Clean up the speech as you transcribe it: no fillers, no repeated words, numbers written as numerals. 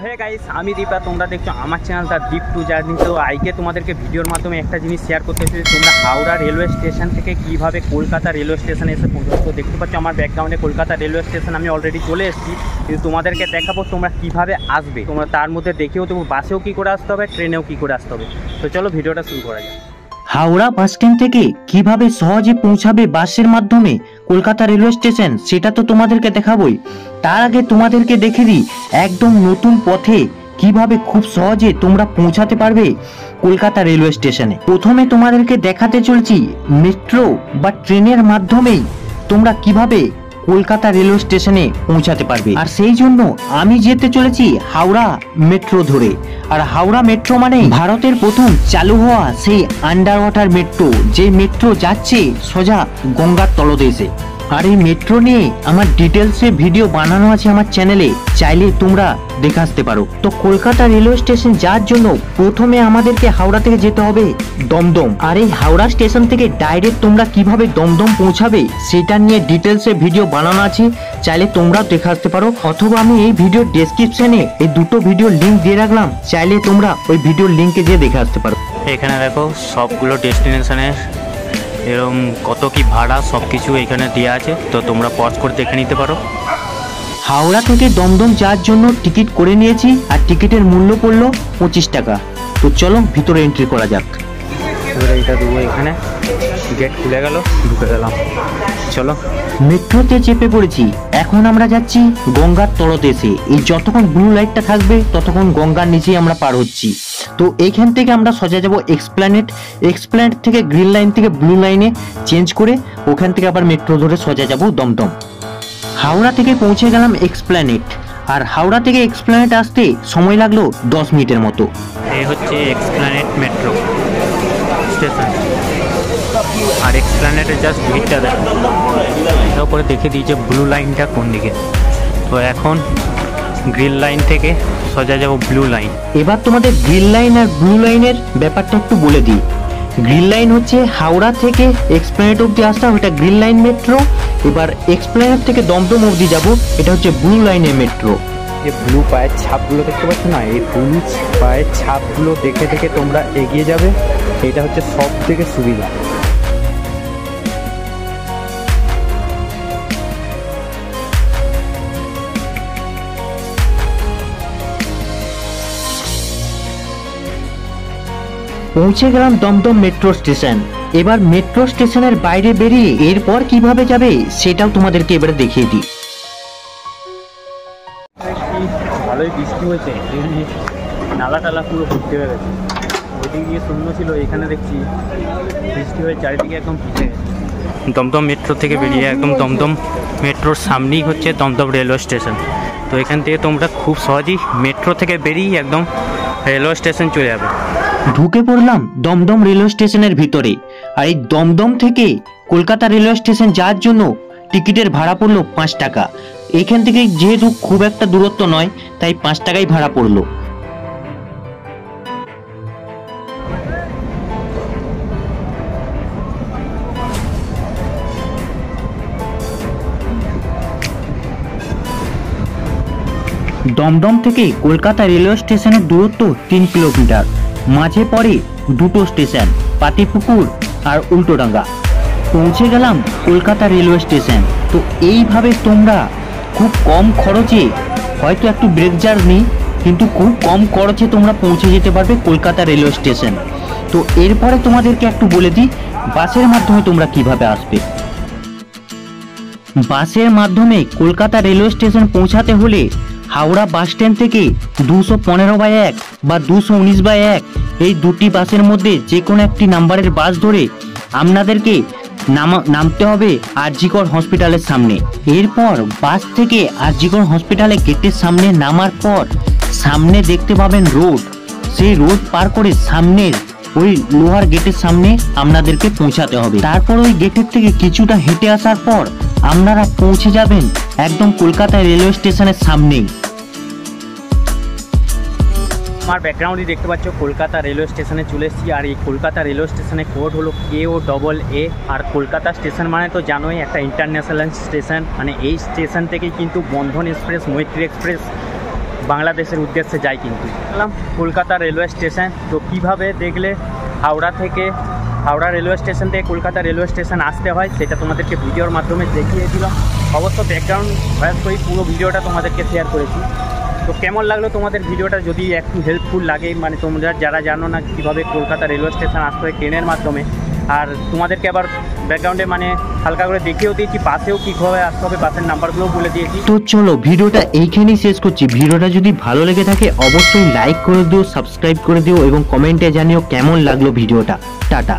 Hey guys, আমি দীপা, তোমরা দেখছো আমার channel the deep to journey. তো আজকে তোমাদেরকে ভিডিওর মাধ্যমে একটা জিনিস শেয়ার করতে চাই, তোমরা হাওড়া রেলওয়ে স্টেশন থেকে কীভাবে কলকাতা রেলওয়ে স্টেশনে এসে পৌঁছাবে। তো দেখতে পাচ্ছ আমার ব্যাকগ্রাউন্ডে কলকাতা রেলওয়ে স্টেশন, আমি অলরেডি চলে এসেছি। কিন্তু তোমাদেরকে দেখাবো তোমরা কীভাবে আসবে, তোমরা তার মধ্যে দেখেও তুমি বাসেও কী করে আসতে হবে, ট্রেনেও কী করে আসতে হবে। তো চলো ভিডিওটা শুরু করা যায়। হাওড়া বাস স্ট্যান্ড থেকে কিভাবে সহজে পৌঁছাবে বাসের মাধ্যমে কলকাতা রেলওয়ে স্টেশন, সেটা তো তোমাদেরকে দেখাবোই। তার আগে তোমাদেরকে দেখে দিই একদম নতুন পথে কিভাবে খুব সহজে তোমরা পৌঁছাতে পারবে কলকাতা রেলওয়ে স্টেশনে। প্রথমে তোমাদেরকে দেখাতে চলছি মেট্রো বা ট্রেনের মাধ্যমেই তোমরা কিভাবে কলকাতা রেলওয়ে স্টেশনে পৌঁছাতে পারবে। আর সেই জন্য আমি যেতে চলেছি হাওড়া মেট্রো ধরে। আর হাওড়া মেট্রো মানে ভারতের প্রথম চালু হওয়া সেই আন্ডার ওয়াটার মেট্রো, যে মেট্রো যাচ্ছে সোজা গঙ্গার তলদেশে। আর এই মেট্রো নিয়ে আমার ডিটেলসে ভিডিও বানানো আছে আমার চ্যানেলে, চাইলে তোমরা দেখে আসতে পারো। তো কলকাতা রেলওয়ে স্টেশন যাওয়ার জন্য প্রথমে আমাদেরকে হাওড়া থেকে যেতে হবে দমদম। আর এই হাওড়া স্টেশন থেকে ডাইরেক্ট তোমরা কিভাবে দমদম পৌঁছাবে সেটা নিয়ে ডিটেলসে ভিডিও বানানো আছে, চাইলে তোমরাও দেখে আসতে পারো। অথবা আমি এই ভিডিওর ডেসক্রিপশনে এই দুটো ভিডিওর লিঙ্ক দিয়ে রাখলাম, চাইলে তোমরা ওই ভিডিওর লিঙ্কে যেয়ে দেখে আসতে পারো। এখানে দেখো সবগুলো ডেস্টিনেশনের এরকম কত কি ভাড়া সব কিছু এখানে দেওয়া আছে, তো তোমরা পজ করে দেখে নিতে পারো। হাওড়া থেকে দমদম যাওয়ার জন্য টিকিট করে নিয়েছি, আর টিকিটের মূল্য পড়লো 25 টাকা। তো চলো ভিতরে এন্ট্রি করা যাক। এবারে এইটা দেবো, এখানে গেট খুলে গেল, ঢুকে গেলাম। চলো মেট্রোতে চেপে পড়েছি, এখন আমরা যাচ্ছি গঙ্গার তলদেশে। এই যতক্ষণ ব্লু লাইটটা থাকবে ততক্ষণ গঙ্গার নিচেই আমরা পার হচ্ছি। তো এইখান থেকে আমরা সোজা যাব এক্সপ্ল্যানেড, এক্সপ্ল্যানেড থেকে গ্রিন লাইন থেকে ব্লু লাইনে চেঞ্জ করে ওখান থেকে আবার মেট্রো ধরে সোজা যাব দমদম। হাওড়া থেকে পৌঁছে গেলাম এক্সপ্ল্যানেড, আর হাওড়া থেকে এক্সপ্ল্যানেড আসতে সময় লাগলো 10 মিনিটের মতো। এই হচ্ছে এক্সপ্ল্যানেড মেট্রো স্টেশন, আর এক্সপ্ল্যানেডের জাস্ট ভিড়টা দেখো, এটার উপরে দেখে দিয়েছে ব্লু লাইনটা কোন দিকে। তো এখন গ্রিন লাইন থেকে সোজা যাব ব্লু লাইন। এবার তোমাদের গ্রিন লাইন আর ব্লু লাইনের ব্যাপারটা একটু বলে দিই। গ্রিন লাইন হচ্ছে হাওড়া থেকে এক্সপ্ল্যানেড অবধি আসতে, ওটা গ্রিন লাইন মেট্রো। এবার এক্সপ্ল্যানেড থেকে দমদম অবধি যাব, এটা হচ্ছে ব্লু লাইনের মেট্রো। এই ব্লু পায়ের ছাপগুলো দেখতে পাচ্ছ না, এই ব্লু পায়ের ছাপগুলো দেখে দেখে তোমরা এগিয়ে যাবে, এটা হচ্ছে সব থেকে সুবিধা। পৌঁছে গেলাম দমদম মেট্রো স্টেশন। এবার মেট্রো স্টেশনের বাইরে বেরিয়ে এরপর কিভাবে যাবে সেটাও তোমাদেরকে এবারে দেখিয়ে দিই। ভালোই বৃষ্টি হয়েছে, নালা টালা পুরো ভর্তি হয়ে গেছে। ওইদিকে গিয়ে শূন্য ছিল, এখানে দেখছি বৃষ্টি হয়ে চারিদিকে একদম ভিজে গেছে। দমদম মেট্রো থেকে বেরিয়ে একদম দমদম মেট্রোর সামনেই হচ্ছে দমদম রেলওয়ে স্টেশন। তো এখান থেকে তোমরা খুব সহজেই মেট্রো থেকে বেরিয়ে একদম রেলওয়ে স্টেশন চলে যাবে। ঢুকে পড়লাম দমদম রেলওয়ে স্টেশনের ভিতরে। আর এই দমদম থেকে কলকাতা রেলওয়ে স্টেশন যাওয়ার জন্য টিকিটের ভাড়া পড়লো 5 টাকা। এখান থেকে যেহেতু খুব একটা দূরত্ব নয়, তাই 5 টাকাই ভাড়া পড়লো। দমদম থেকে কলকাতা রেলওয়ে স্টেশনের দূরত্ব 3 কিলোমিটার। মাঝে পড়ে দুটো স্টেশন, পাতিপুকুর আর উল্টোডাঙ্গা। পৌঁছে গেলাম কলকাতা রেলওয়ে স্টেশন। তো এইভাবে তোমরা খুব কম খরচে, হয়তো একটু ব্রেক জার্নি, কিন্তু খুব কম খরচে তোমরা পৌঁছে যেতে পারবে কলকাতা রেলওয়ে স্টেশন। তো এরপরে তোমাদেরকে একটু বলে দিই বাসের মাধ্যমে তোমরা কিভাবে আসবে। বাসের মাধ্যমে কলকাতা রেলওয়ে স্টেশন পৌঁছাতে হলে হাওড়া বাস স্ট্যান্ড থেকে 215/1 বা 219/1 এই দুটি বাসের মধ্যে যে কোনো একটি নাম্বারের বাস ধরে আপনাদেরকে নামতে হবে আরজিকর হসপিটালের সামনে। এরপর বাস থেকে আরজিকর হসপিটালের গেটের সামনে নামার পর সামনে দেখতে পাবেন রোড, সেই রোড পার করে সামনের ওই লোহার গেটের সামনে আপনাদেরকে পৌঁছাতে হবে। তারপর ওই গেটের থেকে কিছুটা হেঁটে আসার পর আপনারা পৌঁছে যাবেন একদম কলকাতা রেলওয়ে স্টেশনের সামনেই। আমার ব্যাকগ্রাউন্ডে দেখতে পাচ্ছ কলকাতা রেলওয়ে স্টেশনে চলে এসেছি। আর এই কলকাতা রেলওয়ে স্টেশনের কোড হলো KOAA। আর কলকাতা স্টেশন মানে তো জানোই একটা ইন্টারন্যাশনাল স্টেশন, মানে এই স্টেশন থেকেই কিন্তু বন্ধন এক্সপ্রেস, মৈত্রী এক্সপ্রেস বাংলাদেশের উদ্দেশ্যে যাই। কিন্তু বললাম কলকাতা রেলওয়ে স্টেশন, তো কীভাবে দেখলে হাওড়া রেলওয়ে স্টেশন থেকে কলকাতা রেলওয়ে স্টেশন আসতে হয় সেটা তোমাদেরকে ভিডিওর মাধ্যমে দেখিয়ে দিলাম। অবশ্য ব্যাকগ্রাউন্ড ভয়েস করে পুরো ভিডিওটা তোমাদেরকে শেয়ার করেছি। তো কেমন লাগলো তোমাদের ভিডিওটা? যদি একটু হেল্পফুল লাগে, মানে তোমরা যারা জানো না কীভাবে কলকাতা রেলওয়ে স্টেশন আসতে হয় ট্রেনের মাধ্যমে, আর তোমাদেরকে আবার ব্যাকগ্রাউন্ডে মানে হালকা করে দেখিয়েও দিয়েছি, পাশেও কীভাবে আসতে হবে বাসের নাম্বারগুলোও বলে দিয়েছি। তো চলো ভিডিওটা এইখানেই শেষ করছি। ভিডিওটা যদি ভালো লেগে থাকে অবশ্যই লাইক করে দিও, সাবস্ক্রাইব করে দিও এবং কমেন্টে জানিও কেমন লাগলো ভিডিওটা। টাটা।